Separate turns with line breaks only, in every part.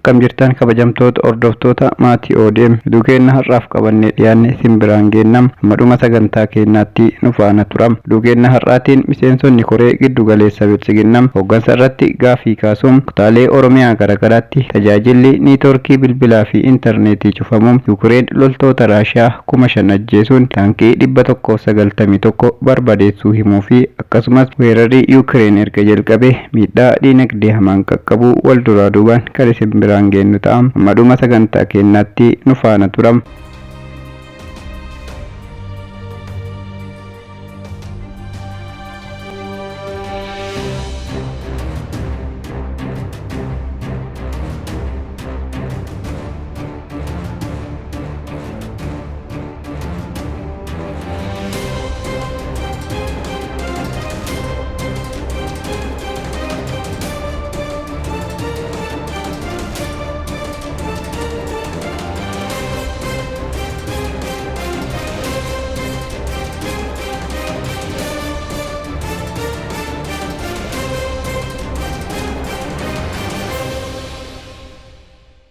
akkam jirtan kabajamtoota hordoftoota maatii ODM duukeenna har'aaf qabannee dhiyaanne simbiraan geennam madhuma sagantaa keenyaatti nu faana turam. Duukeenna har'aatiin miseensonni koree giddu galeessa bilchiginnam hoggansa irratti gaafii kaasuun kutaalee Oromiyaa garagaraatti tajaajilli niitoorkii bilbilaa fi intarneetii cufamuun Yuukireen loltoota Raashiyaa 5,000 ajjeesuun taankii 191 barbadeessuu himuu fi akkasumas weerarri Yuukireen erga jalqabee miidhaa diinagdee hamaan qaqqabuu wal duraa duubaan kan simbiraan geennu ta'am madhuma sagantaa keenyaatti nu faana turam.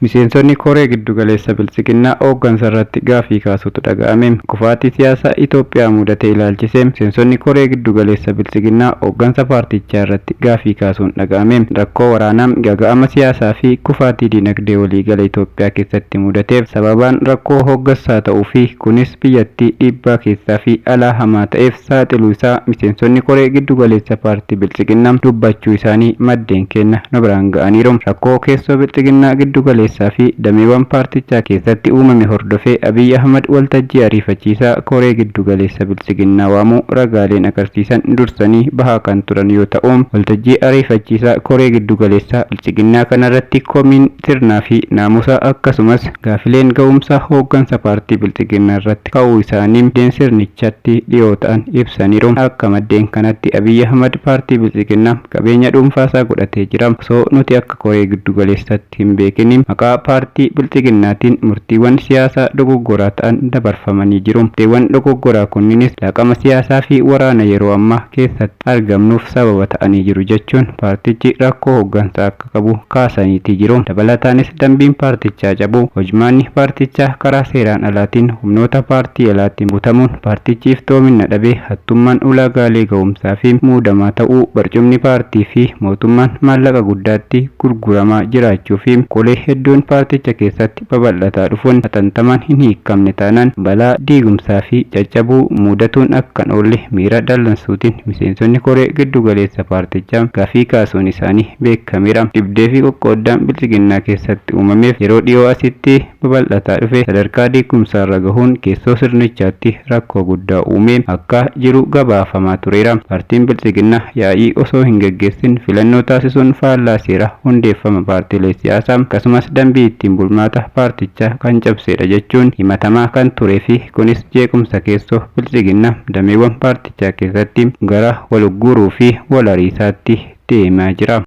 Miseensonni koree giddu galeessa bilchiginnaa hoggansa irratti gaafii kaasuutu dhaga'ame. Kufaatii siyaasaa Itoophiyaa mudatee ilaalchisee miseensonni koree giddu galeessa bilchiginnaa hoggansa paartichaa irratti gaafii kaasuun dhaga'ame. Rakkoo waraanaa, gaga'ama siyaasaa fi kufaatii diinagdee waliigala Itoophiyaa keessatti mudateef sababaan rakkoo hoggansaa ta'uu fi kunis biyyattii dhiibbaa keessaa fi alaa hamaa ta'eef saaxiluu isaa miseensonni koree giddu galeessa paartii bilchiginnaa dubbachuu isaanii maddeen keenya nu biraan ga'aniiru. Rakkoo keessoo bilchiginnaa giddu galeessa fi dameewwan paartichaa keessatti uumame hordofee Abiy Ahmad waltajjii ariifachiisaa koree giddu galeessa bilchiginnaa waamuu ragaaleen agarsiisan dursanii bahaa kan turan yoo ta'u, waltajjii ariifachiisaa koree giddu galeessa bilchiginnaa kanarratti komiin sirnaa fi naamusa akkasumas gaafileen ga'umsa hoggansa paartii bilchiginnaa irratti ka'uu isaanii maddeen sirnichatti dhiyoo ta'an ibsaniiru. Akka maddeen kanatti Abiy Ahmad paartii bilchiginnaa qabeenya dhuunfaasaa godhatee jira. Osoo nuti akka koree giddu galeessatti hin beekin paartii bilchiginnaatiin murtiiwwan siyaasaa dogoggoraa ta'an dabarfamanii jiru. Murtiiwwan dogoggoraa kunniinis laaqama siyaasaa fi waraana yeroo ammaa keessatti argamnuuf sababa ta'anii jiru jechuun paartichi rakkoo hoggansaa akka qabu kaasaniiti jiru. Dabalataanis dambiin paartichaa cabuu, hojmaanni paartichaa karaa seeraan alaatiin humnoota paartii alaatiin butamuun paartichiif toomina dhabee hattummaan ulaagaalee ga'umsaa fi muudamaa ta'uu, barcumni paartii fi mootummaan maallaqa guddaatti gurguramaa jiraachuu fi qolee hedduun paarticha keessatti babal'ataa dhufuun hatantamaan hin hiikamne taanaan balaa diigumsaa fi caccabuu mudatuun akkan oolle miira dallansuutiin miseensonni koree giddu galeessa paartichaa gaafii kaasuun isaanii beekameera. Dhibdee fi qoqqooddaan bilchiginnaa keessatti uumameef yeroo dhiyoo asitti babal'ataa dhufe sadarkaa diigumsaarra gahuun keessoo sirnichaatti rakkoo guddaa uumee akka jiru gabaafamaa tureera. Paartiin bilchiginnaa yaa'ii osoo hin gaggeessin filannoo taasisuun faallaa seera hundeeffama paartiilee siyaasaa akkasumas dambii ittiin bulmaata paartichaa kan cabsedha jechuun himatamaa kan turee fi kunis jeequmsa keessoo bilchiginnaa dameewwan paartichaa keessatti gara wal guuruu fi wal ariisaatti deemaa jira.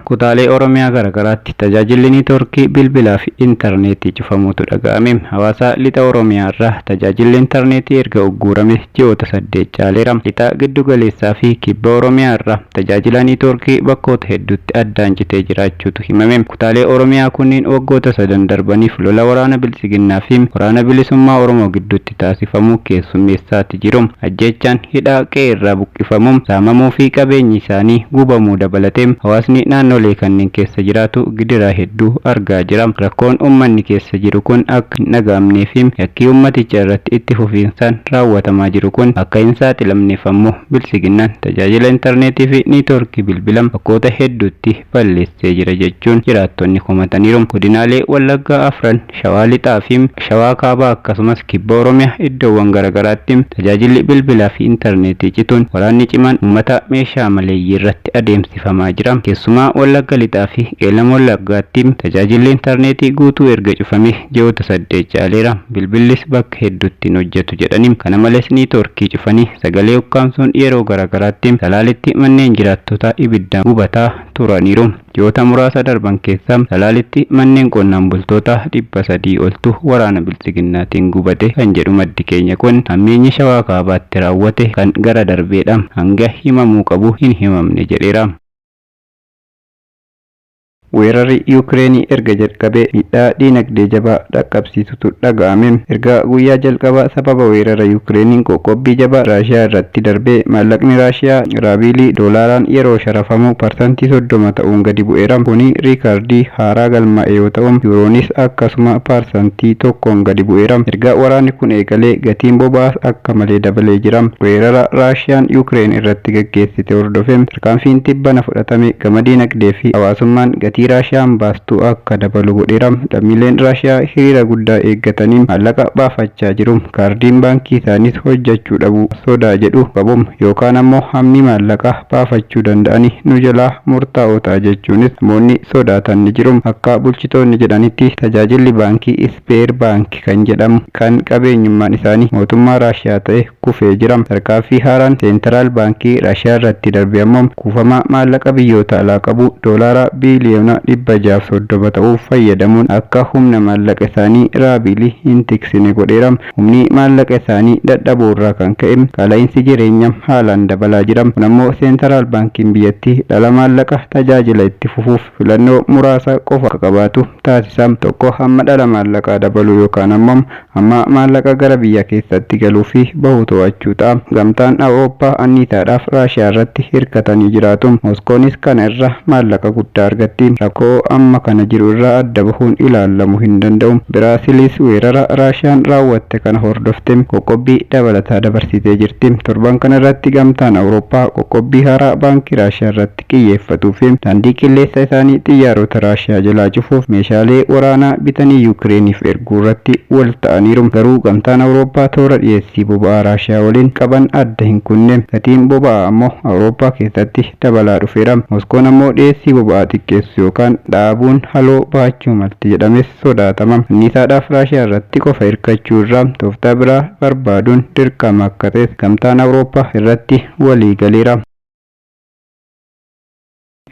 Kutaalee Oromiyaa garagaraatti tajaajilli niitoorkii bilbilaa fi intarneetii cufamuutu dhaga'ame. Hawaasa lixa Oromiyaa irraa tajaajilli intarneetii erga ugguurame ji'oota 8 caaleera. Lixa giddu galeessaa fi kibba Oromiyaa irraa tajaajila niitoorkii bakkoota hedduutti addaan citee jiraachuutu himame. Kutaalee Oromiyaa kunniin waggoota 3 darbaniif lola waraana bilchiginnaa fi waraana bilisummaa Oromoo gidduutti taasifamuu keessummeessaati jiru. Ajjeechaan hidhaa qe'ee irraa buqqifamuu, saamamuu fi qabeenyi isaanii gubamuu dabalatee hawaasni naannolee kanneen keessa jiraatu gidiraa hedduu argaa jira. Rakkoon uummanni keessa jiru kun akka hin dhagaamnee fi yakkii uummaticha irratti itti fufiinsaan raawwatamaa jiru kun akka hin saaxilamneef ammoo bilchiginnaan tajaajila intarneetii fi niitoorkii bilbilaa bakkoota hedduutti balleessee jira jechuun jiraattonni komataniiru. Godinaalee Wallaggaa afran, Shawaa Lixaa fi Shawaa Kaabaa akkasumas kibba Oromiyaa iddoowwan garagaraatti tajaajilli bilbilaa fi intarneetii cituun waraanni cimaan uummata meeshaa maleeyyii irratti adeemsifamaa jira. Keessumaa Wallagga Lixaa fi Qeellam Wallaggaatti tajaajilli intarneetii guutuu erga cufamee ji'oota 8 caaleera. Bilbillis bakka hedduutti hin hojjetu jedhanii. Kana malees niitoorkii cufanii sagalee ukkaamsuun yeroo garagaraatti Salaalitti manneen jiraattotaa ibiddaan gubataa turaniiru. Ji'oota muraasa darban keessa Salaalitti manneen qonnaan bultoota 300 oltu waraana bilchiginnaatiin gubate kan jedhu maddi keenya kun hammeenyi Shawaa Kaabaatti raawwate kan gara darbeedha. Hanga himamuu qabu hin himamne jedheera. weerarri Yuukireenii erga jalqabee miidhaa diinagdee jabaa dhaqqabsiisutu dhaga'ame. Erga guyyaa jalqabaa sababa weerara Yuukireeniin qoqqobbii jabaa Raashiyaa irratti darbee maallaqni Raashiyaa raabiilii doolaaraan yeroo sharafamu parsantii 30 ta'uun gadi bu'eera. Kuni riikaardii haaraa galmaa'e yoo ta'u yuuroonis akkasuma parsantii 1 gadi bu'eera. Erga waraanni kun eegalee gatiin boba'aas akka malee dabalee jira. Weerara Raashiyaan Yuukireen irratti gaggeessite hordofee tarkaanfiin tibbana fudhatame gama diinagdee fi hawaasummaan gatii Raashiyaan baastu akka dabalu godheera. Lammiileen Raashiyaa hiriira guddaa eeggatanii maallaqa baafachaa jiru. Kaardiin baankii isaaniis hojjechuu dhabu sodaa jedhu qabu yookaan ammoo hammi maallaqa baafachuu danda'anii nu jalaa murtaa'oo ta'a jechuunis namoonni sodaatan ni jiru. Akka bulchitoonni jedhanitti tajaajilli baankii Ispeer baankii kan jedhamu kan qabeenyummaan isaanii mootummaa Raashiyaa ta'e kufee jira. Tarkaanfii haaraan seentiraal baankii Raashiyaa irratti darbe ammoo kuufama maallaqa biyyoota alaa qabu doolaara biiliyoona 630 ta'uuf fayyadamuun akka humna maallaqa isaanii raabiilii hin tiksine godheera. Humni maallaqa isaanii dadhaboorraa kan ka'e qaala'insi jireenya haalaan dabalaa jira. Kun ammoo seentiraal baankiin biyyattii dhala maallaqa tajaajila itti fufuuf filannoo muraasa qofa akka qabaatu taasisa. Tokko hamma dhala maallaqaa dabalu yookaan ammoo hamma maallaqa gara biyya keessatti galuu fi bahu to'achuu ta'a. Gamtaan Awurooppaa anniitaadhaaf Raashiyaa irratti hirkatanii jiraatu. Mooskoonis kana irra maallaqa guddaa argatti. Rakkoo amma kana jiru irraa adda bahuun ilaalamuu hin danda'u. Biraaziilis weerara Raashiyaan raawwatte kana hordoftee qoqqobbii dabalataa dabarsitee jirti. Torban kana irratti gamtaan Awurooppaa qoqqobbii haaraa baankii Raashiyaa irratti xiyyeeffatuu fi daandii qilleensa isaanii xiyyaarota Raashiyaa jalaa cufuuf meeshaalee waraanaa bitanii Yuukireeniif erguu irratti wal ta'aniiru. Garuu gamtaan Awurooppaa toora dhiyeessii boba'aa Raashiyaa waliin qaban adda hin kunne. Gatiin boba'aa ammoo Awurooppaa keessatti dabalaa dhufeera. Moskoon ammoo dhiyeessii boba'aa xiqqeessu yookaan dhaabuun haloo baachuu malti jedhames sodaatama. Anniisaadhaaf Raashiyaa irratti qofa hirkachuu irraa tooftaa biraa barbaaduun dirqama akka ta'es gamtaan Awurooppaa irratti walii galeera.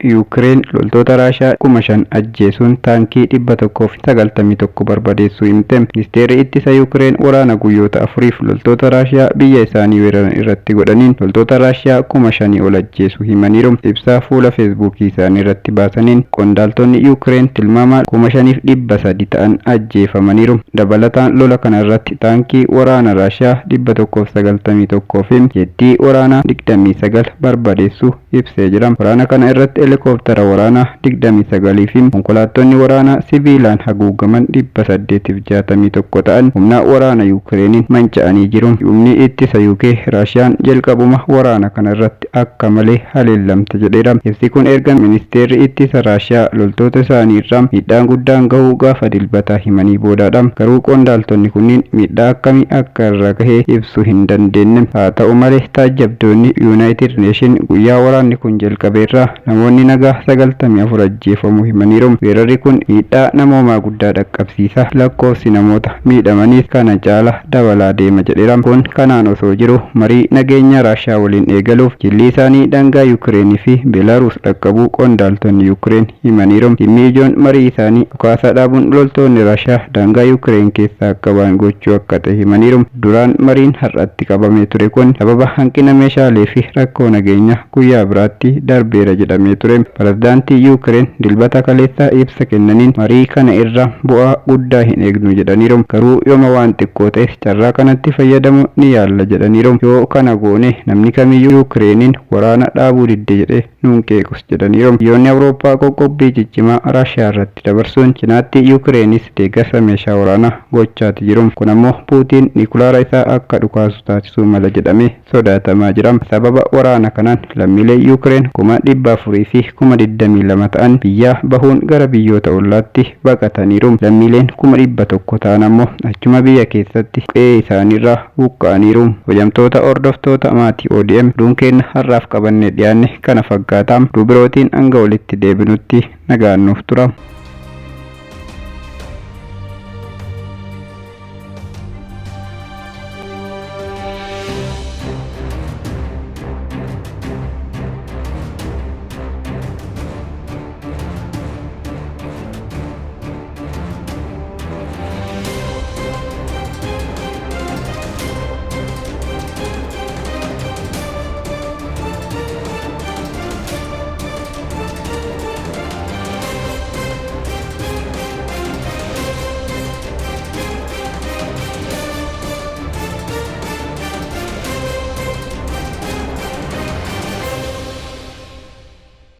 Yuukireen loltoota Raashiyaa 5,000 ajjeesuun taankii 191 barbadeessuu himte. Ministeerri ittisa Yuukireen waraana guyyoota 4f loltoota Raashiyaa biyya isaanii weeraran irratti godhaniin loltoota Raashiyaa 5,000 ol ajjeesuu himaniiru. Ibsaa fuula feesbuukii isaanii irratti baasaniin qondaaltonni Yuukireen tilmaamaan 5,300 ta'an ajjeefamaniiru. Dabalataan lola kana irratti taankii waraana Raashiyaa 191 fi jettii waraanaa 29 barbadeessuu ibsee jira. Waraana kana irratti helikooftara waraanaa 29 fi konkolaattonni waraanaa siviilaan haguugaman 861 ta'an humna waraana Yuukireeniin manca'anii jiru. Humni ittisa UK Raashiyaan jalqabuma waraana kana irratti akka malee haleellamte jedheera. Ibsi kun erga ministeerri ittisa Raashiyaa loltoota isaanii irraa miidhaan guddaan gahuu gaafa dilbataa himanii boodaadha. Garuu qondaaltonni kunniin miidhaa akkamii akka irra gahee ibsuu hin dandeenye. Haa ta'u malee taajjabdoonni Yuunaayitid Neeshin guyyaa waraanni kun jalqabeerraa namoonni nagaa 94 ajjeefamuu himaniiru. Weerarri kun miidhaa namoomaa guddaa dhaqqabsiisa. Lakkoofsi namoota miidhamaniis kana caala dabalaa deema jedheera. Kun kanaan osoo jiru marii nageenya Raashiyaa waliin eegaluuf jilli isaanii daangaa Yuukireenii fi Beelaaruus dhaqqabuu qondaaltonni Yuukireen himaniiru. Dhimmi ijoon marii isaanii dhukaasa dhaabuun loltoonni Raashiyaa daangaa Yuukireen keessaa akka ba'an gochuu akka ta'e himaniiru. Duraan mariin har'atti qabamee ture kun sababa hanqina meeshaalee fi rakkoo nageenya guyyaa biraatti darbeera jedhamee ture. Pirezidaantii Yuukireen dilbata kaleessaa ibsa kennaniin marii kana irraa bu'aa guddaa hin eegnu jedhaniiru. Garuu yooma waan xiqqoo ta'es carraa kanatti fayyadamu ni yaalla jedhaniiru. Yoo kana goone namni kamiyyuu Yuukireeniin waraana dhaabuu didde jedhee nuun qeequs jedhaniiru. Biyyoonni Awurooppaa qoqqobbii ciccimaa Raashiyaa irratti dabarsuun cinaatti Yuukireenis deeggarsa meeshaa waraanaa gochaati jiru. Kun ammoo Puutiin niikulaara isaa akka dhukaasu taasisuu mala jedhamee sodaatamaa jira. Sababa waraana kanaan lammiilee Yuukireen 400 fi 22,000 ta'an biyyaa bahuun gara biyyoota ollaatti baqataniiru. Lammiileen 100,000 ta'an ammoo achuma biyya keessatti qe'ee isaaniirraa buqqa'aniiru. Hojjamtoota hordoftoota maatii ODM duunkeenya har'aaf qabannee dhiyaanne kana fakkaata. Dubirootiin hanga walitti deebinutti nagaan nuuf tura.